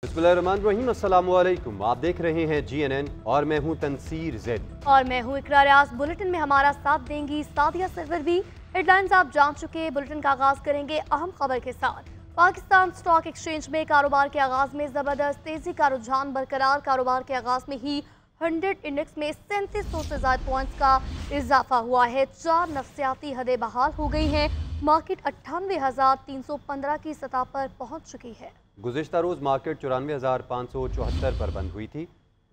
बिस्मिल्लाहिर्रहमानिर्रहीम, अस्सलामु अलैकुम। आप देख रहे हैं GNN और मैं हूं तनसीर ज़ैद और मैं हूं इकरा रियाज। बुलेटिन में हमारा साथ देंगी सादिया सरवर भी। हेडलाइंस आप जान चुके। बुलेटिन का आगाज करेंगे अहम खबर के साथ। पाकिस्तान स्टॉक एक्सचेंज में कारोबार के आगाज में जबरदस्त तेजी का रुझान बरकरार। कारोबार के आगाज में ही 100 इंडेक्स में 3700 से ज्यादा पॉइंट्स का इजाफा हुआ है। 4 नफ्सियाती हदें बहाल हो गई हैं। मार्केट 98,315 की सतह पर पहुंच चुकी है। गुज़िश्ता रोज़ मार्केट 94,574 पर बंद हुई थी।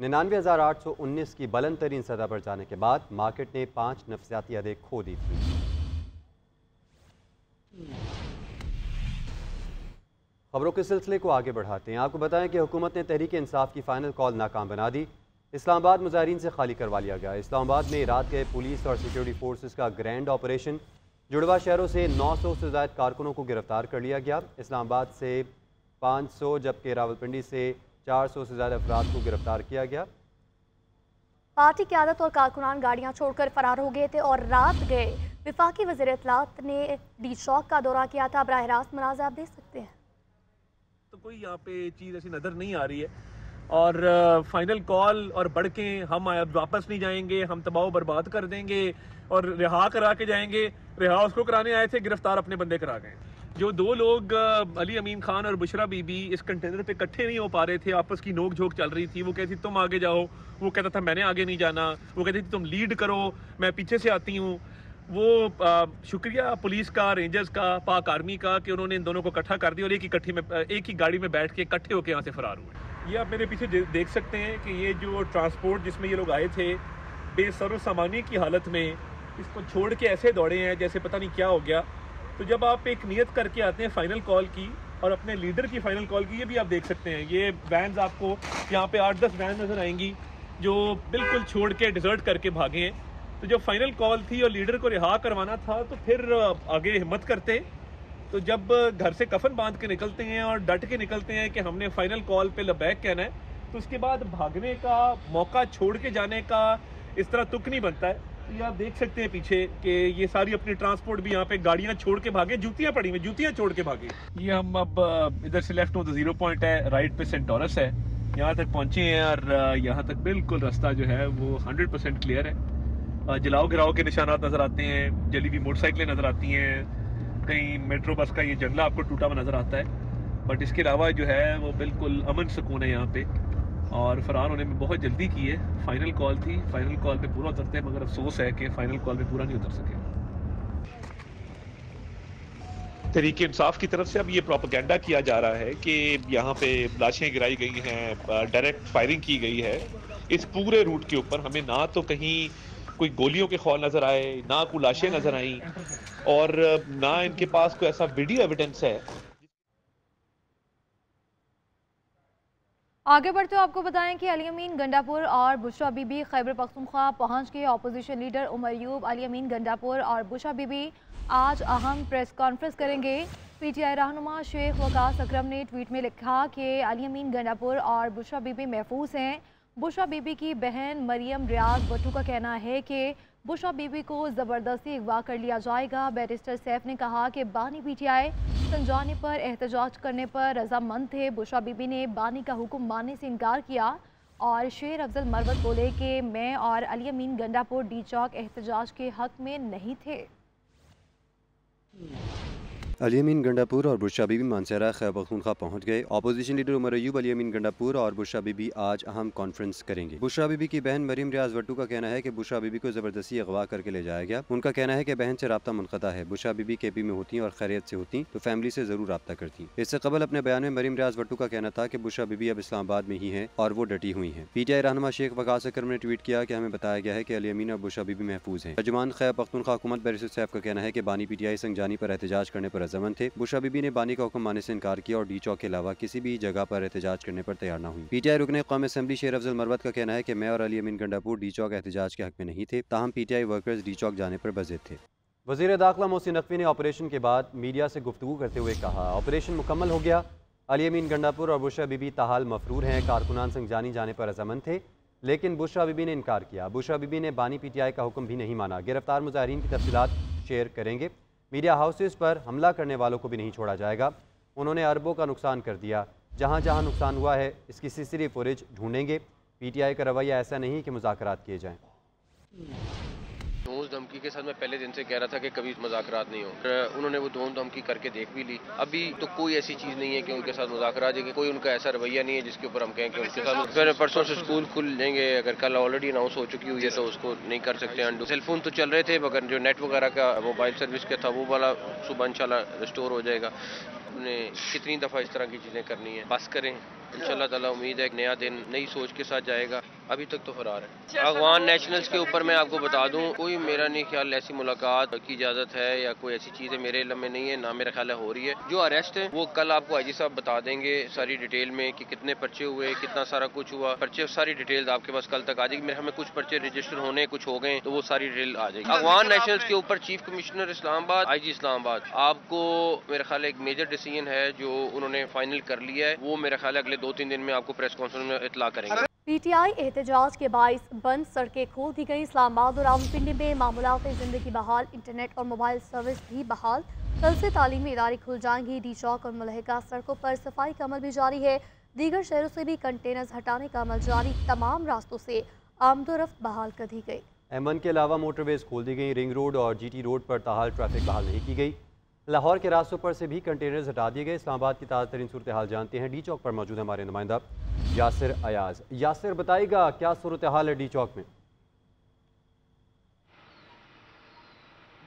99,819 की बुलंद तरीन सतह पर जाने के बाद मार्केट ने 5 नफ्सियाती हदें खो दी थी। खबरों के सिलसिले को आगे बढ़ाते हैं। आपको बताएं कि हुकूमत ने तहरीक इंसाफ की फाइनल कॉल नाकाम बना दी। इस्लामाबाद मुजाहिरीन से खाली करवा लिया गया। इस्लामाबाद में रात गए पुलिस और सिक्योरिटी फोर्सेस का ग्रैंड ऑपरेशन। जुड़वा शहरों से 900 से ज़ायद कारकुनों को गिरफ्तार कर लिया गया। इस्लामाबाद से 500 जबकि रावलपिंडी से 400 से ज़्यादा अफराद को गिरफ्तार किया गया। पार्टी क़यादत और कारकुनान गाड़ियां छोड़कर फरार हो गए थे और रात गए वफाकी वज़ीर इत्तलात ने डी चौक का दौरा किया था। बराह रास्त मनाज़र आप देख सकते हैं। तो कोई यहाँ पे चीज़ ऐसी नज़र नहीं आ रही है और फाइनल कॉल और बढ़ के हम वापस नहीं जाएंगे, हम तबाह बर्बाद कर देंगे और रिहा करा के जाएंगे। रिहा उसको कराने आए थे, गिरफ्तार अपने बंदे करा गए। जो दो लोग अली अमीन खान और बुशरा बीबी इस कंटेनर पे इकट्ठे नहीं हो पा रहे थे, आपस की नोक झोंक चल रही थी। वो कहती तुम आगे जाओ, वो कहता था मैंने आगे नहीं जाना। वो कहती थी तुम लीड करो, मैं पीछे से आती हूँ। वो शुक्रिया पुलिस का, रेंजर्स का, पाक आर्मी का कि उन्होंने इन दोनों को इकट्ठा कर दिया और एक ही गाड़ी में बैठ के इकट्ठे होकर यहाँ से फरार हुए। ये आप मेरे पीछे देख सकते हैं कि ये जो ट्रांसपोर्ट जिसमें ये लोग आए थे बेसरो सामानी की हालत में, इसको छोड़ के ऐसे दौड़े हैं जैसे पता नहीं क्या हो गया। तो जब आप एक नियत करके आते हैं फाइनल कॉल की और अपने लीडर की फाइनल कॉल की, ये भी आप देख सकते हैं। ये वैन्स आपको यहाँ पे 8-10 वैन नज़र आएंगी जो बिल्कुल छोड़ के डिजर्ट करके भागे हैं। तो जब फाइनल कॉल थी और लीडर को रिहा करवाना था तो फिर आगे हिम्मत करते। तो जब घर से कफन बांध के निकलते हैं और डट के निकलते हैं कि हमने फाइनल कॉल पे लबैक कहना है, तो उसके बाद भागने का मौका, छोड़ के जाने का इस तरह तुक नहीं बनता है। तो ये आप देख सकते हैं पीछे कि ये सारी अपनी ट्रांसपोर्ट भी यहाँ पे गाड़ियाँ छोड़ के भागे, जूतियाँ पड़ी हुई, जूतियाँ छोड़ के भागे। ये हम अब इधर से लेफ्ट हो तो 0 पॉइंट है, राइट पे सेंटोरस है, यहाँ तक पहुँचे हैं और यहाँ तक बिल्कुल रास्ता जो है वो 100% क्लियर है। जलाओ गिराओ के निशानात नजर आते हैं, जली हुई मोटरसाइकिलें नजर आती हैं, कहीं मेट्रो बस का ये जंगला आपको टूटा हुआ नजर आता है। बट इसके अलावा जो है वो बिल्कुल अमन सुकून है यहाँ पे और फरार होने में बहुत जल्दी की है। फाइनल कॉल थी, फाइनल कॉल पे पूरा उतरते हैं, मगर अफसोस है कि फाइनल कॉल पे पूरा नहीं उतर सके। तहरीक इंसाफ की तरफ से अब ये प्रोपेगेंडा किया जा रहा है कि यहाँ पे लाशें गिराई गई हैं, डायरेक्ट फायरिंग की गई है। इस पूरे रूट के ऊपर हमें ना तो कहीं कोई गोलियों के खौल नजर आए, ना कोई लाशें नजर आई और ना इनके पास कोई ऐसा वीडियो एविडेंस है। आगे बढ़ते हुए आपको बताएं कि अली अमीन गंडापुर और बुशरा बीबी खैबर पख्तूनख्वा पहुंच गए। अपोजिशन लीडर उमर अयूब, अली अमीन गंडापुर और बुशरा बीबी आज अहम प्रेस कॉन्फ्रेंस करेंगे। PTI रहनुमा शेख वकास अकरम ने ट्वीट में लिखा कि अली अमीन गंडापुर और बुशरा बीबी महफूज हैं। बुशरा बीबी की बहन मरियम रियाज भट्टू का कहना है कि बुशरा बीबी को ज़बरदस्ती अगवा कर लिया जाएगा। बैरिस्टर सैफ ने कहा कि बानी PTI समझाने पर एहतजाज करने पर रजामंद थे। बुशरा बीबी ने बानी का हुक्म मानने से इनकार किया और शेर अफजल मरवत बोले कि मैं और अली अमीन गंडापुर डी चौक एहतजाज के हक में नहीं थे। अली अमीन गंडापुर और बुशरा बीबी मानसरा खैबर पख्तूनख्वा पहुंच गए। अपोजिशन लीडर उमर अयूब, अली अमीन गंडापुर और बुशरा बीबी आज अहम कॉन्फ्रेंस करेंगे। बुशरा बीबी की बहन मरियम रियाज भट्टू का कहना है कि बुशरा बीबी को जबरदस्ती अगवा करके ले जाया गया। उनका कहना है कि बहन से रब्ता मुनक़ता है। बुशरा बीबी KP में होती और खैरियत से होती तो फैमिली से जरूर रब्ता करती। इससे कबल अपने बयान में मरियम रियाज भट्टू का कहना था कि बुशरा बीबी अब इस्लामाबाद में ही है और वो डटी हुई है। PTI रहनुमा शेख वकास अकरम ने ट्वीट किया कि हमें बताया गया है कि अली अमीन और बुशरा बीबी महफूज है। तर्जुमान खैबर पख्तूनख्वा हुकूमत बैरिस्टर सैफ का कहना है कि बानी PTI संगजानी पर एहतजाज करने पर रजामंद थे। बुशरा बीबी ने बानी का हुक्म मानने से इनकार किया और डी चौक के अलावा किसी भी जगह पर एहतजाज करने पर तैयार न हुई। PTI रुकने कौमी असेंबली शेर अफजल मरवत का कहना है कि मैं और अली अमीन गंडापुर डी चौक एहतजाज के हक में नहीं थे, ताहम PTI वर्कर्स डी चौक जाने पर बज़िद थे। वज़ीर दाखिला मोहसिन नकवी ने ऑपरेशन के बाद मीडिया से गुफ्तगू करते हुए कहा, ऑपरेशन मुकम्मल हो गया। अली अमीन गंडापुर और बुशरा बीबी ताहाल मफरूर हैं। कारकुनान संगजानी जाने पर रजामंद थे लेकिन बुशरा बीबी ने इनकार किया। बुशरा बीबी ने बानी PTI का हुक्म भी नहीं माना। गिरफ्तार मुजाहिरीन की तफसीलात शेयर करेंगे। मीडिया हाउसेस पर हमला करने वालों को भी नहीं छोड़ा जाएगा। उन्होंने अरबों का नुकसान कर दिया। जहाँ जहाँ नुकसान हुआ है इसकी सीसीटीवी फुटेज ढूंढेंगे। पीटीआई का रवैया ऐसा नहीं कि मुज़ाकरात किए जाएं। धोस धमकी के साथ मैं पहले दिन से कह रहा था कि कभी मुज़ाकरात नहीं हो। उन्होंने वो धोस धमकी करके देख भी ली। अभी तो कोई ऐसी चीज़ नहीं है कि उनके साथ मुज़ाकरात है, कोई उनका ऐसा रवैया नहीं है जिसके ऊपर हम कहें कि उनके साथ। फिर परसों से स्कूल खुल जाएंगे, अगर कल ऑलरेडी अनाउंस हो चुकी हुई है तो उसको नहीं कर सकते अंडू। सेलफोन तो चल रहे थे मगर जो नेट वगैरह का मोबाइल सर्विस का था वो वाला सुबह इंशाल्लाह रिस्टोर हो जाएगा। उन्हें कितनी दफ़ा इस तरह की चीज़ें करनी है, बस करें। इंशाल्लाह ताला उम्मीद है एक नया दिन नई सोच के साथ जाएगा। अभी तक तो फरार है। अफगान नेशनल्स के ऊपर मैं आपको बता दूं, कोई मेरा नहीं ख्याल ऐसी मुलाकात की इजाज़त है या कोई ऐसी चीज़ है मेरे इल्म में नहीं है, ना मेरा ख्याल है हो रही है। जो अरेस्ट है वो कल आपको आईजी साहब बता देंगे सारी डिटेल में कि कितने पर्चे हुए, कितना सारा कुछ हुआ। पर्चे सारी डिटेल आपके पास कल तक आ जाएगी। मेरे हमें कुछ पर्चे रजिस्टर होने, कुछ हो गए तो वो सारी डिटेल आ जाएगी। अफगान नेशनल्स के ऊपर chief commissioner Islamabad, IG Islamabad, आपको मेरा ख्याल एक मेजर डिसीजन है जो उन्होंने फाइनल कर लिया है। वो मेरा ख्याल अगले 2-3 दिन में आपको प्रेस कॉन्फ्रेंस में इतला करेंगे। पीटीआई एहतजाज के बाइस बंद सड़कें खोल दी गई। इस्लामाबाद और रावलपिंडी में मामूलात जिंदगी बहाल, इंटरनेट और मोबाइल सर्विस भी बहाल। कल से तालीमी इदारे खुल जाएंगी। डी चौक और मुलहिका सड़कों पर सफाई का अमल भी जारी है। दीगर शहरों से भी कंटेनर्स हटाने का अमल जारी। तमाम रास्तों से आमदोरफ्त बहाल कर दी गई। एमन के अलावा मोटरवेज खोल दी गई। रिंग रोड और जीटी रोड पर ताहाल ट्रैफिक बहाल नहीं की गई। लाहौर के रास्तों पर से भी कंटेनर्स हटा दिए गए। इस्लामाबाद की ताज़ा तरीन सूरत हाल जानते हैं। डी चौक पर मौजूद है हमारे नुमाइंदा यासिर अयाज। यासिर, बताइएगा क्या सूरत हाल है डी चौक में?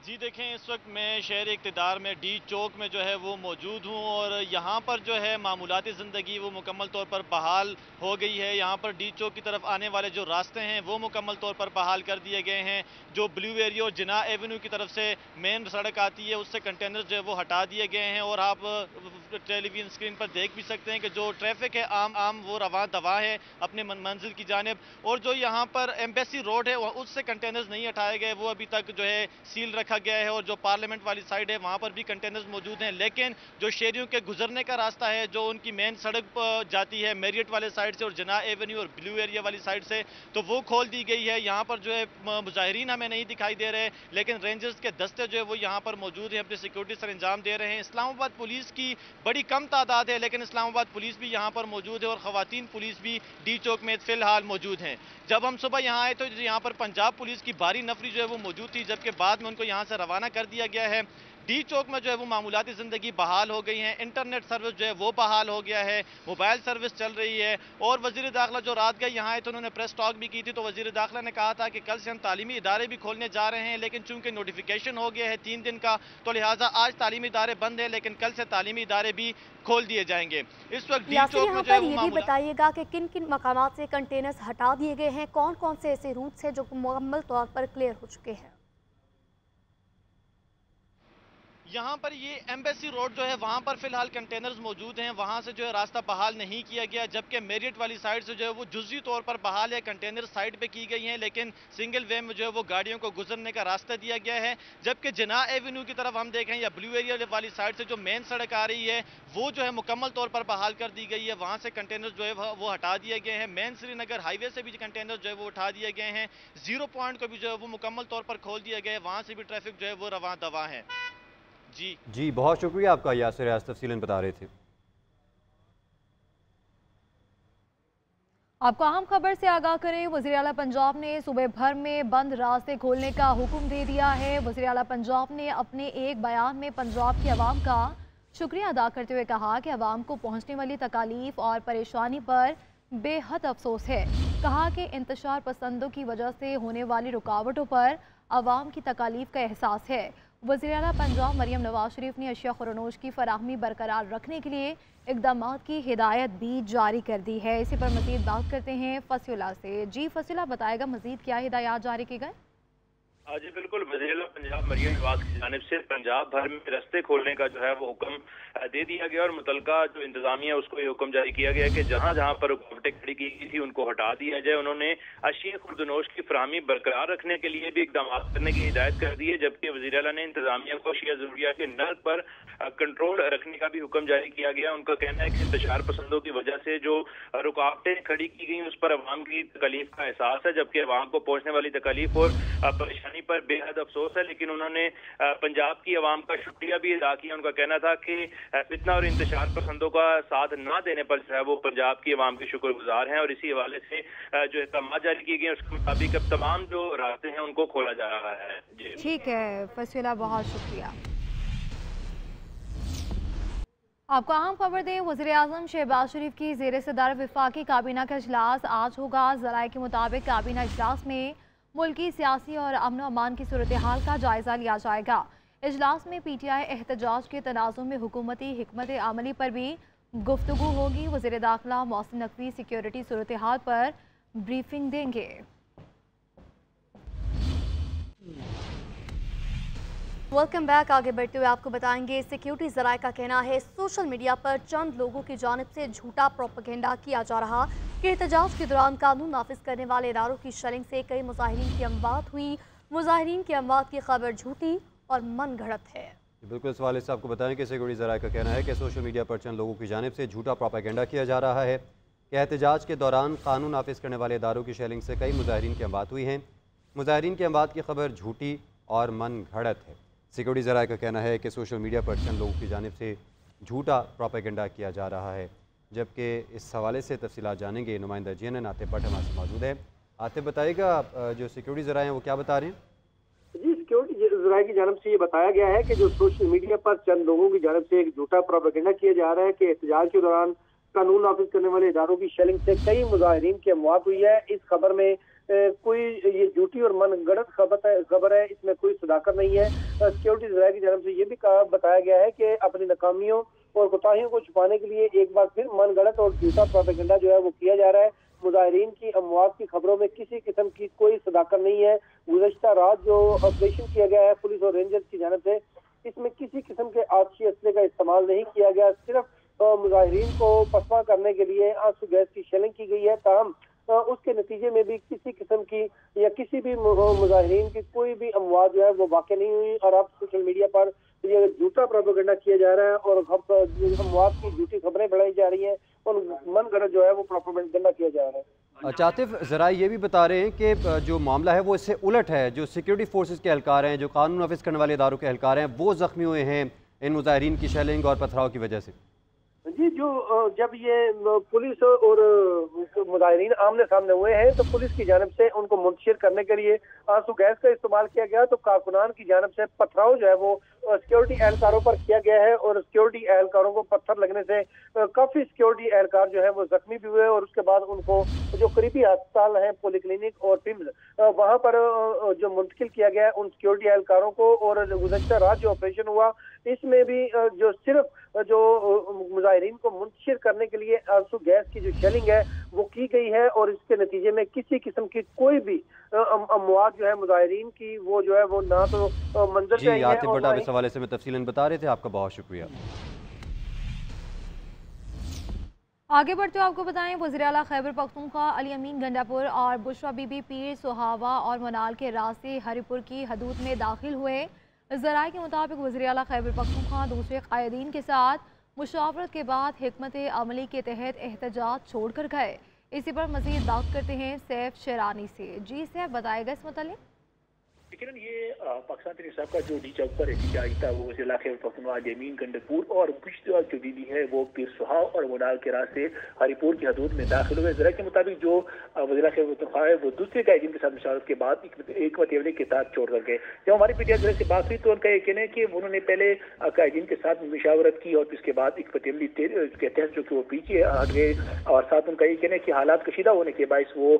जी देखें, इस वक्त मैं शहर इक़्तिदार में डी चौक में जो है वो मौजूद हूँ और यहाँ पर जो है मामूलाती ज़िंदगी वो मुकम्मल तौर पर बहाल हो गई है। यहाँ पर डी चौक की तरफ आने वाले जो रास्ते हैं वो मुकम्मल तौर पर बहाल कर दिए गए हैं। जो ब्लू एरिया और जिना एवेन्यू की तरफ से मेन सड़क आती है उससे कंटेनर जो है वो हटा दिए गए हैं और आप टेलीविजन स्क्रीन पर देख भी सकते हैं कि जो ट्रैफिक है आम वो रवां दवा है अपने मंजिल की जानिब। और जो यहाँ पर एम्बेसी रोड है उससे कंटेनर्स नहीं हटाए गए, वो अभी तक जो है सील रखा गया है। और जो पार्लियामेंट वाली साइड है वहां पर भी कंटेनर्स मौजूद हैं, लेकिन जो शहरियों के गुजरने का रास्ता है जो उनकी मेन सड़क पर जाती है मेरियट वाले साइड से और जना एवेन्यू और ब्लू एरिया वाली साइड से, तो वो खोल दी गई है। यहाँ पर जो है मुजाहिरीन हमें नहीं दिखाई दे रहे, लेकिन रेंजर्स के दस्ते जो है वो यहाँ पर मौजूद है, अपनी सिक्योरिटी सर अंजाम दे रहे हैं। इस्लामाबाद पुलिस की बड़ी कम तादाद है, लेकिन इस्लामाबाद पुलिस भी यहाँ पर मौजूद है और खवातीन पुलिस भी डी चौक में फिलहाल मौजूद हैं। जब हम सुबह यहाँ आए तो यहाँ पर पंजाब पुलिस की भारी नफरी जो है वो मौजूद थी, जबकि बाद में उनको यहाँ से रवाना कर दिया गया है। डी चौक में जो है वो मामूलाती ज़िंदगी बहाल हो गई है। इंटरनेट सर्विस जो है वो बहाल हो गया है, मोबाइल सर्विस चल रही है। और वज़ीर दाखिला जो रात गए यहाँ आए तो उन्होंने प्रेस टॉक भी की थी, तो वज़ीर दाखिला ने कहा था कि कल से हम तालीमी इदारे भी खोलने जा रहे हैं, लेकिन चूंकि नोटिफिकेशन हो गया है 3 दिन का, तो लिहाजा आज तालीमी इदारे बंद है, लेकिन कल से तालीमी इदारे भी खोल दिए जाएंगे। इस वक्त डी चौक में जो है ये भी बताइएगा कि किन किन मकामात से कंटेनर्स हटा दिए गए हैं, कौन कौन से ऐसे रूट्स हैं जो मुकम्मल तौर पर क्लियर हो चुके हैं? यहाँ पर ये एम्बेसी रोड जो है वहाँ पर फिलहाल कंटेनर्स मौजूद हैं, वहाँ से जो है रास्ता बहाल नहीं किया गया, जबकि मेरिट वाली साइड से जो है वो जुज़ी तौर पर बहाल है, कंटेनर साइड पे की गई हैं, लेकिन सिंगल वे में जो है वो गाड़ियों को गुजरने का रास्ता दिया गया है। जबकि जना एवेन्यू की तरफ हम देखें या ब्लू एरिया वाली साइड से जो मेन सड़क आ रही है वो जो है मुकम्मल तौर पर बहाल कर दी गई है, वहाँ से कंटेनर जो है वो हटा दिए गए हैं। मेन श्रीनगर हाईवे से भी कंटेनर जो है वो उठा दिए गए हैं। 0 पॉइंट को भी जो है वो मुकम्मल तौर पर खोल दिया गया है, वहाँ से भी ट्रैफिक जो है वो रवां दवा है। जी बहुत शुक्रिया आपका यासिर, आज तफसीलन बता रहे थे। आपको अहम खबर से आगाह करें, वज़ीर आला पंजाब ने सूबे भर में बंद रास्ते खोलने का हुक्म दे दिया है। वज़ीर आला पंजाब ने अपने एक बयान में पंजाब की आवाम का शुक्रिया अदा करते हुए कहा कि आवाम को पहुँचने वाली तकालीफ और परेशानी पर बेहद अफसोस है। कहा कि इंतशार पसंदों की वजह से होने वाली रुकावटों पर आवाम की तकालीफ का एहसास है। वज़ीर आला पंजाब मरियम नवाज शरीफ ने अशिया खुरनोश की फराहमी बरकरार रखने के लिए इक़दाम की हिदायत भी जारी कर दी है। इसी पर मज़ीद बात करते हैं फसीला से। जी फसीला, बताएगा मज़ीद क्या हिदायत जारी की गई? जी बिल्कुल, वज़ीर आला पंजाब मरियम नवाज की जानिब से पंजाब भर में रास्ते खोलने का जो है वो हुक्म दे दिया गया और मुतलका जो इंतजामिया उसको ये हुक्म जारी किया गया कि जहाँ जहाँ पर रुकावटें खड़ी की गई थी उनको हटा दिया जाए। उन्होंने अशिया खुर्दनोश की फराहमी बरकरार रखने के लिए भी इक़दाम करने की हिदायत कर दी है, जबकि वज़ीर आला ने इंतजामिया को अशिया ज़रूरिया के नल पर कंट्रोल रखने का भी हुक्म जारी किया गया। उनका कहना है कि इंतशार पसंदों की वजह से जो रुकावटें खड़ी की गई उस पर अवाम की तकलीफ का एहसास है, जबकि अवाम को पहुँचने वाली तकलीफ और परेशानी कुर्बानी पर बेहद अफसोस है, लेकिन उन्होंने पंजाब की आवाम का शुक्रिया भी अदा किया। उनका कहना था कि फितना और इंतशार पसंदों का साथ ना देने पर जो है वो पंजाब की आवाम के शुक्रगुजार हैं, और इसी हवाले से जो अहकाम जारी किए गए उसके मुताबिक अब तमाम जो रास्ते हैं उनको खोला जा रहा है। जी ठीक है फसीला, बहुत शुक्रिया। आपको अहम खबर दें, वज़ीर-ए-आज़म शहबाज शरीफ की ज़ेर सदारत वफाकी काबीना का इजलास आज होगा। ज़राए के मुताबिक काबीना इजलास में मुल्की सियासी और अमन अमान की सूरत हाल का जायज़ा लिया जाएगा। इजलास में PTI एहतजाज के तनाज़ुर में हुकूमती हिकमत अमली पर भी गुफ्तगू होगी। वज़ीर दाखिला मोहसिन नकवी सिक्योरिटी सूरत हाल पर ब्रीफिंग देंगे। Welcome back. आगे बढ़ते हुए आपको बताएंगे, सिक्योरिटी ज़राए का कहना है सोशल मीडिया पर चंद लोगों की जानिब से झूठा प्रोपेगेंडा किया जा रहा कि एहतजाज के दौरान कानून नाफिज करने वाले इदारों की शेलिंग से कई मुजाहिरीन की अमवात हुई। मुजाहिरीन की अमवात की खबर झूठी और मन घड़त है। बिल्कुल, इस हवाले से आपको बताएं कि सिक्योरिटी ज़राए का कहना है कि सोशल मीडिया पर चंद लोगों की जानिब से झूठा प्रोपेगेंडा किया जा रहा है कि एहतजाज के दौरान कानून नाफिज करने वाले इदारों की शेलिंग से कई मुजाहिरीन की अमवात हुई हैं। मुजाहिरीन की अमवात की खबर झूठी और मन घड़त है। सिक्योरिटी ज़राए का कहना है कि सोशल मीडिया पर चंद लोगों की जानिब से झूठा प्रोपेगेंडा किया जा रहा है, जबकि इस हवाले से तफसीलात जानेंगे नुमाइंदा GNN आतिफ भट्ट हमारे साथ मौजूद है। आतिफ, बताइएगा जो सिक्योरिटी ज़राए हैं वो क्या बता रहे हैं? जी, सिक्योरिटी ज़राए की जानिब से ये बताया गया है कि जो सोशल मीडिया पर चंद लोगों की जानिब से एक झूठा प्रोपेगेंडा किया जा रहा है कि एहतजाज के दौरान कानून नाफिज करने वाले इदारों की शेलिंग से कई मुजाहिरीन की अमवात हुई है। इस खबर में कोई ये झूठी और मनगढ़ंत खबर है, इसमें कोई सदाकत नहीं है। सिक्योरिटी ज़राए की जानिब से ये भी बताया गया है कि अपनी नाकामियों और कोताहियों को छुपाने के लिए एक बार फिर मनगढ़ंत और झूठा प्रोपेगेंडा जो है वो किया जा रहा है। मुजाहिरीन की अमवात की खबरों में किसी किस्म की कोई सदाकत नहीं है। गुज़श्ता रात जो ऑपरेशन किया गया है पुलिस और रेंजर्स की जानिब से, इसमें किसी किस्म के आतिशी असले का इस्तेमाल नहीं किया गया। सिर्फ मुजाहिरीन को पसवा करने के लिए आंसू गैस की शेलिंग की गई है। ताहम उसके नतीजे में भी किसी किस्म की या किसी भी मुजाहिरीन की कोई भी अमवात जो है वो वाक़ नहीं हुई। और अब सोशल मीडिया पर ये झूठा प्रोपेगेंडा किया जा रहा है और अमवात की झूठी खबरें बढ़ाई जा रही हैं और मन गढ़ जो है वो प्रोपेगेंडा किया जा रहा है। आतिफ, ज़रा ये भी बता रहे हैं कि जो मामला है वो इससे उलट है। जो सिक्योरिटी फोर्सेस के एहलकार हैं, जो कानून नाफिज करने वाले इदारों के एहलकार हैं, वो जख्मी हुए हैं इन मुजाहिरीन की शेलिंग और पथराव की वजह से। जी, जो जब ये पुलिस और मुजाहिरीन आमने सामने हुए हैं तो पुलिस की जानिब से उनको मुंतशिर करने के लिए आंसू गैस का इस्तेमाल किया गया, तो कारकुनान की जानिब से पथराव जो है वो सिक्योरिटी एहलकारों पर किया गया है और सिक्योरिटी एहलकारों को पत्थर लगने से काफी सिक्योरिटी एहलकार जो है वो जख्मी भी हुए और उसके बाद उनको जो करीबी अस्पताल हैं पॉलीक्लिनिक और पिम्स वहां पर जो मुंतकिल किया गया है उन सिक्योरिटी एहलकारों को। और गुज़श्ता रात जो ऑपरेशन हुआ इसमें भी जो सिर्फ जो मुजाहिरीन को मुंतशिर करने के लिए आंसू गैस की जो शेलिंग है वो की गई है और इसके नतीजे में किसी किस्म की कोई भी अमवात जो है मुजाहिरीन की वो जो है वो ना तो मंजर जी, आतिफ भट्ट इस हवाले से मैं तफसीलन बता रहे थे, आपका बहुत शुक्रिया। आगे बढ़ते हुए आपको बताएं, वज़ीर आला खैबर पख्तूनख्वा अली अमीन गंडापुर और बुशरा बीबी पीर सुहावा और मनाल के रास्ते हरिपुर की हदूद में दाखिल हुए। ज़राए के मुताबिक वज़ीर आला खैबर पख्तूनख्वा दूसरे कायदीन के साथ मुशावरत के बाद हिकमत अमली के तहत एहतजाज छोड़ कर गए। इसी पर मज़ीद बात करते हैं सैफ शेरानी से। जी सैफ, बताएगा इस मतलब? लेकिन ये पाकिस्तान तहरीक इंसाफ का जो डी चौक पर एहतजाज था वो वज़ीर आला खैबर पख्तूनख्वा अली अमीन गंडापुर और बुशरा जो बीबी है वो पीर सुहाव और मनाल के रास्ते हरिपुर की हदूद में दाखिल हुए। ज़रा के मुताबिक जो वज़ीर आला खैबर पख्तूनख्वा है वो दूसरे कायदीन के साथ मुशावरत के बाद एक अमली के साथ छोड़ कर गए। जब हमारी PTI ज़रा से बात हुई तो उनका ये कहना है कि उन्होंने पहले कायदीन के साथ मुशावरत की और उसके बाद एक अमली के तहत जो कि वो पीछे हट गए और साथ उनका ये कहना है कि हालात कशीदा होने के बायस वो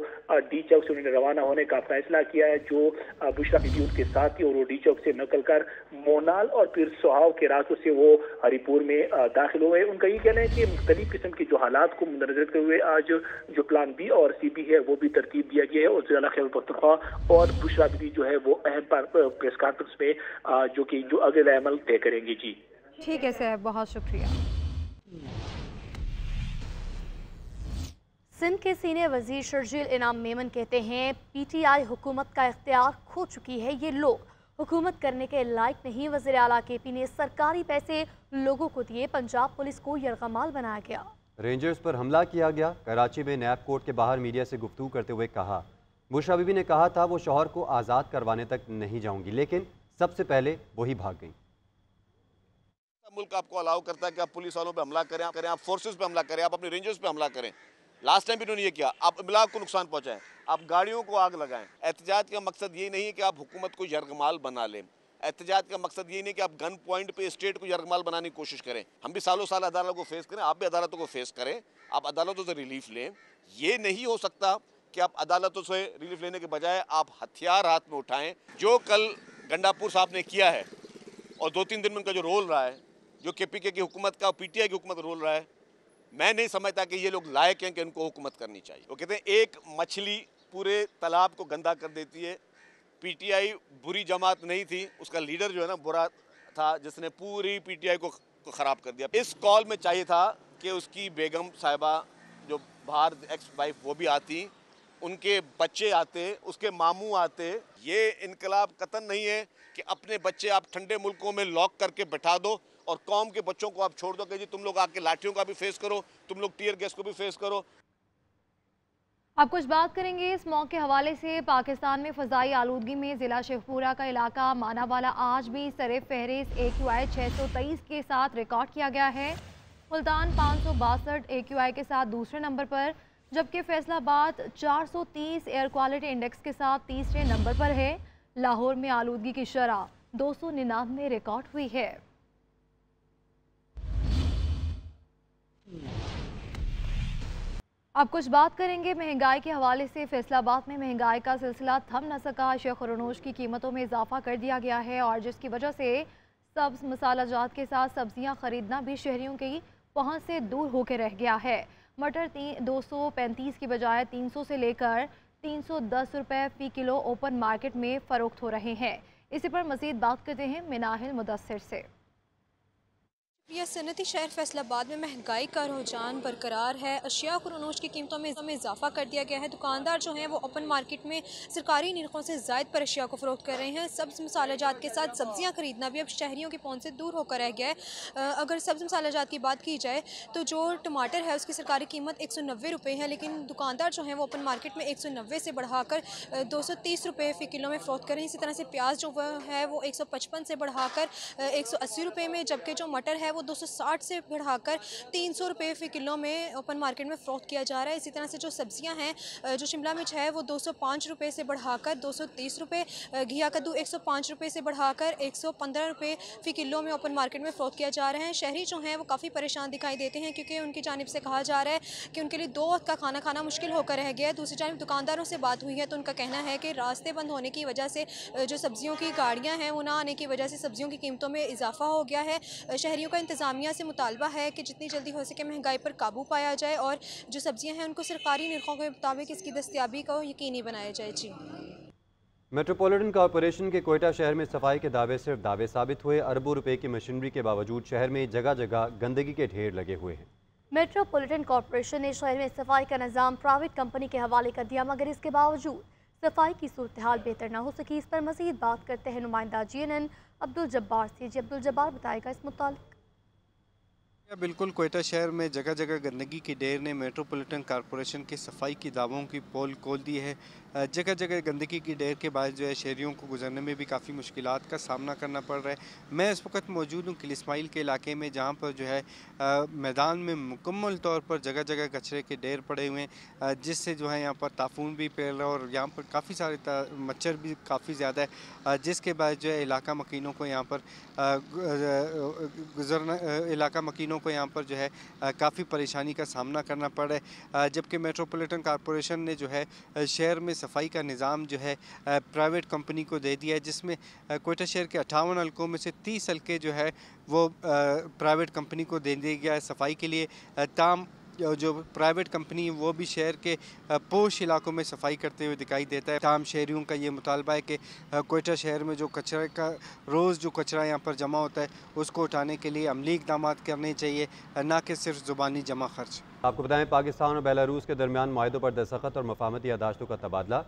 डी चौक से उन्होंने रवाना होने का फैसला किया है। जो बुशरा बीबी उनके साथ ही और वो डी चौक से निकल कर मोनाल और पीर सुहाव के रास्तों से वो हरिपुर में दाखिल हुए। उनका ये कहना है कि मुख्तलिफ किस्म के जो हालात को मद्देनजर रखते हुए आज जो प्लान बी और CB है वो भी तरतीब दिया गया है और वज़ीर आला खैबर पख्तूनख्वा और बुशरा बीबी जो है वो अहम प्रेस कॉन्फ्रेंस में जो कि जो अगले अमल तय करेंगे। जी ठीक है सर, बहुत शुक्रिया। सिंध के सीनियर वजीर शर्जील इनाम मेमन कहते हैं PTI हुकूमत का इख्तियार खो चुकी है। ये लोग हुकूमत करने के लायक नहीं। वज़ीर आला KP ने सरकारी पैसे लोगों को दिए, पंजाब पुलिस को यरगमाल बनाया गया। रेंजर्स पर हमला किया गया। कराची में नैब कोर्ट के बाहर मीडिया से गुफ्तगू करते हुए कहा बुशरा बीबी ने कहा था वो शौहर को आज़ाद करवाने तक नहीं जाऊंगी, लेकिन सबसे पहले वही भाग गई। मुल्क आपको अलाउ करता है कि आप पुलिस वालों पे हमला करें, आप फोर्सेस पे हमला करें, आप अपने रेंजर्स पे हमला करें। लास्ट टाइम भी उन्होंने ये किया, आप इमलाक को नुकसान पहुंचाएं, आप गाड़ियों को आग लगाएं। एहतजाज का मकसद ये नहीं है कि आप हुकूमत को यरगमाल बना लें। एहतजाज का मकसद ये नहीं कि आप गन पॉइंट पे स्टेट को यरगमाल बनाने की कोशिश करें। हम भी सालों साल अदालतों को फेस करें, आप भी अदालतों को फेस करें, आप अदालतों से रिलीफ लें। ये नहीं हो सकता कि आप अदालतों से रिलीफ लेने के बजाय आप हथियार हाथ में उठाएं। जो कल गंडापुर साहब ने किया है और 2-3 दिन में उनका जो रोल रहा है, जो KPK की हुकूमत का PTI की हुकूमत रोल रहा है, मैं नहीं समझता कि ये लोग लायक हैं कि उनको हुकूमत करनी चाहिए। वो कहते हैं एक मछली पूरे तालाब को गंदा कर देती है। PTI बुरी जमात नहीं थी, उसका लीडर जो है ना बुरा था, जिसने पूरी PTI को ख़राब कर दिया। इस कॉल में चाहिए था कि उसकी बेगम साहिबा जो बाहर एक्स वाइफ वो भी आती, उनके बच्चे आते, उसके मामू आते। ये इनकलाब कतन नहीं है कि अपने बच्चे आप ठंडे मुल्कों में लॉक करके बैठा दो और कौम के बच्चों को आप छोड़ दो कि जी तुम लोग आके लाठियों का भी फेस करो, तुम लोग टीयर गैस को भी फेस करो। अब कुछ बात करेंगे इस मौके के हवाले से। पाकिस्तान में फ़ज़ाई आलूदगी में ज़िला शेखपुरा का इलाका मानावाला आज भी सरे फहरिस्त AQI 623 के साथ रिकॉर्ड किया गया है। मुल्तान 562 AQI के साथ दूसरे नंबर पर, जबकि फैसलाबाद 430 एयर क्वालिटी इंडेक्स के साथ तीसरे नंबर पर है। लाहौर में आलूदगी की शरह 299 रिकॉर्ड हुई है। अब कुछ बात करेंगे महंगाई के हवाले से। फैसलाबाद में महंगाई का सिलसिला थम न सका। अशिया खुरनोश की कीमतों में इजाफा कर दिया गया है और जिसकी वजह से सब्ज़ मसाला जात के साथ सब्जियां खरीदना भी शहरियों की पहुंच से दूर होकर रह गया है। मटर 235 की बजाय 300 से लेकर 310 रुपये फ़ी किलो ओपन मार्केट में फ़रोख्त हो रहे हैं। इसी पर मज़ीद बात करते हैं मिनाहिल मुदस्सिर से। यह सनती शहर फैसलाबाद में महंगाई का रुझान बरकरार है। अशिया खुरनोश की कीमतों में इजाफा कर दिया गया है। दुकानदार जो हैं वो ओपन मार्केट में सरकारी निरखों से ज़ायद पर अशिया को फ़रोख्त कर रहे हैं। सब्ज़ मसाला जात के साथ सब्जियां खरीदना भी अब शहरियों की पहुंच से दूर होकर रह गया है। अगर सब्ज़ मसाला जात की बात की जाए तो जो टमाटर है उसकी सरकारी कीमत 190 रुपये है, लेकिन दुकानदार जो हैं वो ओपन मार्केट में 190 से बढ़ाकर 230 रुपये फ़ी किलो में फ़रोख्त कर रहे हैं। इसी तरह से प्याज जो है वो 155 से बढ़ाकर 180 रुपये में, जबकि जो मटर है 260 से बढ़ाकर 300 रुपये फ़ी किलो में ओपन मार्केट में फ़रोख्त किया जा रहा है। इसी तरह से जो सब्जियां हैं, जो शिमला मिर्च है वो 205 रुपये से बढ़ाकर 230 रुपये, घिया कद्दू 105 रुपये से बढ़ाकर 115 रुपये फ़ी किलो में ओपन मार्केट में फ़रोख्त किया जा रहा है। शहरी जो हैं वो काफ़ी परेशान दिखाई देते हैं क्योंकि उनकी जानिब से कहा जा रहा है कि उनके लिए 2 वक्त का खाना खाना मुश्किल होकर रह गया है। दूसरी जानिब दुकानदारों से बात हुई है तो उनका कहना है कि रास्ते बंद होने की वजह से जो सब्जियों की गाड़ियाँ हैं वो ना आने की वजह से सब्जियों की कीमतों में इजाफा हो गया है। शहरियों का इंतज़ामिया से मुतालबा है कि जितनी जल्दी हो सके महंगाई पर काबू पाया जाए और जो सब्जियां हैं उनको सरकारी निरखों के मुताबिक इसकी दस्तयाबी को यकीनी बनाया जाए। जी। मेट्रोपॉलिटन कॉरपोरेशन के कोयटा शहर में सफाई के दावे सिर्फ दावे साबित हुए। अरबों रुपए की मशीनरी के बावजूद शहर में जगह जगह गंदगी के ढेर लगे हुए हैं। मेट्रोपॉलिटन कॉरपोरेशन ने शहर में सफाई का निज़ाम प्राइवेट कंपनी के हवाले कर दिया, मगर इसके बावजूद सफाई की सूरत हाल बेहतर न हो सकी। इस पर मज़ीद बात करते हैं नुमाइंदा GNN अब्दुल जब्बार से। जी अब्दुल जब्बार, बताएगा इस मुतालिक। बिल्कुल, कोयटा शहर में जगह जगह गंदगी के ढेर ने मेट्रोपॉलिटन कॉरपोरेशन के सफाई की दावों की पोल खोल दी है। जगह जगह गंदगी की ढेर के बाद जो है शहरियों को गुजरने में भी काफ़ी मुश्किलात का सामना करना पड़ रहा है। मैं इस वक्त मौजूद हूँ किल इस्माइल के इलाके में, जहाँ पर जो है मैदान में मुकम्मल तौर पर जगह जगह कचरे के ढेर पड़े हुए हैं, जिससे जो है यहाँ पर ताफून भी फैल रहा है और यहाँ पर काफ़ी सारे मच्छर भी काफ़ी ज़्यादा है, जिसके बाद जो है इलाका मकीनों को यहाँ पर इलाका मकीनों को यहाँ पर जो है काफ़ी परेशानी का सामना करना पड़ रहा है। जबकि मेट्रोपॉलिटन कॉरपोरेशन ने जो है शहर में सफाई का निज़ाम जो है प्राइवेट कंपनी को दे दिया है, जिसमें कोयटा शहर के 58 हल्कों में से 30 हल्के जो है वो प्राइवेट कंपनी को दे दिया गया है सफाई के लिए। ताम जो प्राइवेट कंपनी है वो भी शहर के पोश इलाकों में सफाई करते हुए दिखाई देता है। तमाम शहरियों का ये मुतालबा है कि कोयटा शहर में जो कचरा का रोज़ जो कचरा यहाँ पर जमा होता है उसको उठाने के लिए अमली इक़दाम करने चाहिए, ना कि सिर्फ ज़ुबानी जमा खर्च। आपको बताएं, पाकिस्तान और बेलारूस के दरमियान माहिदों पर दस्तखत और मफाहमती यादाश्तों का तबादला।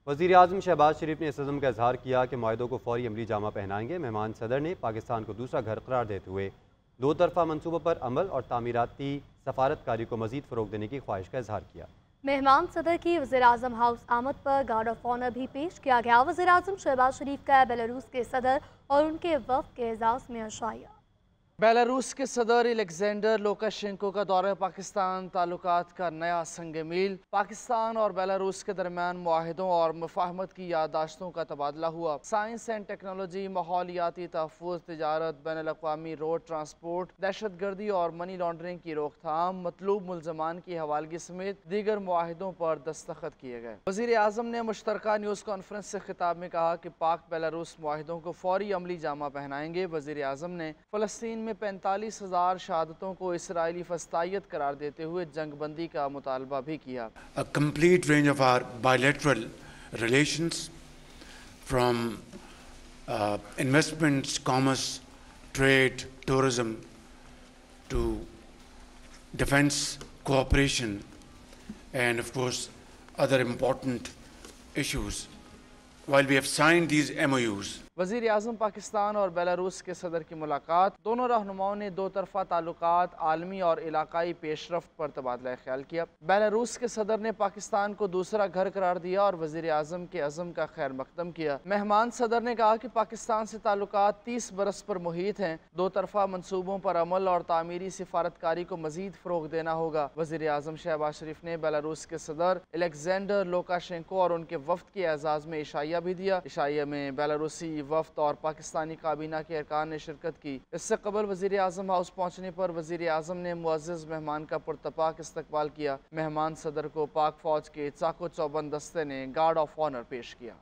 वज़ीर आज़म शहबाज शरीफ ने इस अज़्म का इजहार किया कि माहिदों को फौरी अमली जामा पहनाएंगे। मेहमान सदर ने पाकिस्तान को दूसरा घर करार देते हुए दो तरफ़ा मनसूबों पर अमल और तामीराती सफारतकारी को मज़ीद फ़रोग़ देने की ख्वाहिश का इजहार किया। मेहमान सदर की वज़ीर-ए-आज़म हाउस आमद पर गार्ड ऑफ ऑनर भी पेश किया गया। वज़ीर-ए-आज़म शहबाज शरीफ का बेलारूस के सदर और उनके वफ़द के एजाज़ में अशाया। बेलारूस के सदर अलेक्जेंडर लुकाशेंको का दौरा पाकिस्तान ताल्लुकात का नया संग मील। पाकिस्तान और बेलारूस के दरमियान मुआहिदों और मुफाहमत की याददाश्तों का तबादला हुआ। साइंस एंड टेक्नोलॉजी, माहौलियाती तहफ़्फ़ुज़, तिजारत, बैनुल-अक़वामी रोड ट्रांसपोर्ट, दहशत गर्दी और मनी लॉन्ड्रिंग की रोकथाम, मतलूब मुल्ज़मान की हवालगी समेत दीगर मुआहिदों पर दस्तखत किए गए। वज़ीर-ए-आज़म ने मुश्तरका न्यूज़ कॉन्फ्रेंस से खिताब में कहा कि पाक बेलारूस मुआहिदों को फौरी अमली जामा पहनाएंगे। वज़ीर-ए-आज़म ने फ़लस्तीन में 45,000 शहादतों को इसराइली फस्तायत करार देते हुए जंगबंदी का मुतालबा भी किया। A complete range of our bilateral relations, from investments, commerce, trade, tourism, to defense cooperation, and of course other important issues. While we have signed these MOUs, वज़ीर आज़म पाकिस्तान और बेलारूस के सदर की मुलाकात। दोनों रहनुमाओं ने दो तरफ़ा ताल्लुकात, आलमी और इलाकाई पेशरफ्त पर तबादला ख्याल किया। बेलारूस के सदर ने पाकिस्तान को दूसरा घर करार दिया और वज़ीर आज़म के अज़म का खैर मकदम किया। मेहमान सदर ने कहा कि पाकिस्तान से ताल्लुकात 30 बरस पर मुहित हैं। दो तरफ़ा मनसूबों पर अमल और तामीरी सिफारतकारी को मज़ीद फ़रोग़ देना होगा। वज़ीर आज़म शहबाज शरीफ ने बेलारूस के सदर अलेक्जेंडर लुकाशेंको और उनके वफ़द के एजाज़ में इशाया भी दिया। इशाया में बेलारूसी वफ़द और पाकिस्तानी काबीना के अरकान ने शिरकत की। इससे कबल वज़ीर आज़म हाउस पहुँचने पर वज़ीर आज़म ने मुअज़्ज़ज़ मेहमान का पुरतपाक इस्तकबाल किया। मेहमान सदर को पाक फ़ौज के चाको चौबंद दस्ते ने गार्ड ऑफ ऑनर पेश किया।